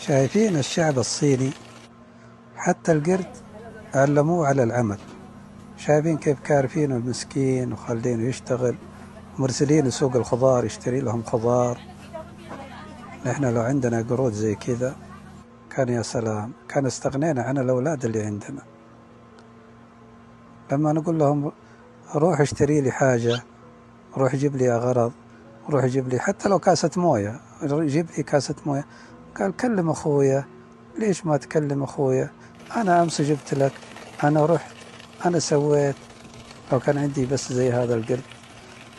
شايفين الشعب الصيني حتى القرد علموه على العمل. شايفين كيف كارفينه المسكين وخالدينه يشتغل، مرسلين سوق الخضار يشتري لهم خضار. نحن لو عندنا قرود زي كذا كان يا سلام، كان استغنينا عن الأولاد اللي عندنا. لما نقول لهم روح اشتري لي حاجة، روح جيب لي غرض، روح جيب لي حتى لو كاسة موية، جيب لي كاسة موية، قال كلم أخويا. ليش ما تكلم أخويا؟ أنا أمس جبت لك، أنا رحت، أنا سويت. لو كان عندي بس زي هذا القرد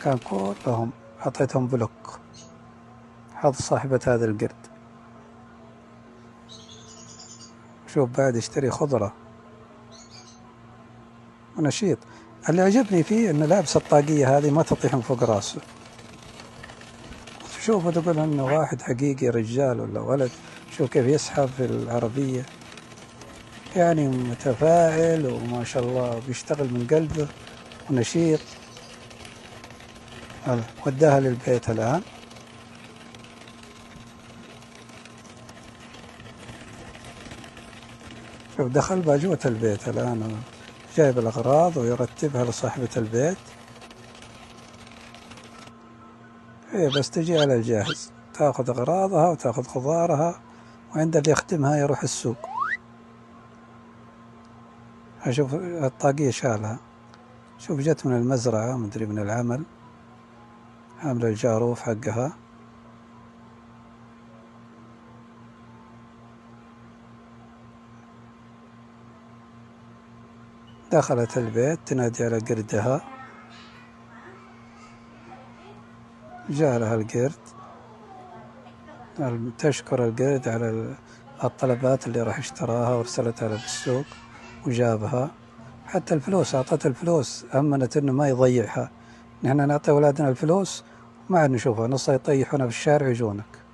كان كلهم أعطيتهم بلوك. حظ صاحبة هذا القرد، شوف بعد يشتري خضرة ونشيط. اللي عجبني فيه إنه لابس الطاقية هذه ما تطيح من فوق راسه. شوفوا تقول إنه واحد حقيقي رجال ولا ولد. شوف كيف يسحب في العربية، يعني متفاعل وما شاء الله بيشتغل من قلبه ونشيط. وداها للبيت الآن. شوف دخل باجوة البيت الآن، جايب الأغراض ويرتبها لصاحبة البيت. هي بس تجي على الجاهز، تاخذ أغراضها وتاخذ خضارها، وعند اللي يخدمها يروح السوق. أشوف الطاقية شالها، شوف جت من المزرعة مدري من العمل، عاملة الجاروف حقها. دخلت البيت تنادي على قردها، جاء لها القرد، تشكر القرد على الطلبات اللي راح اشتراها وارسلتها له بالسوق وجابها. حتى الفلوس أعطت الفلوس، أمنت إنه ما يضيعها. نحن نعطي أولادنا الفلوس ما عاد نشوفها، نص يطيحونا في الشارع يجونك.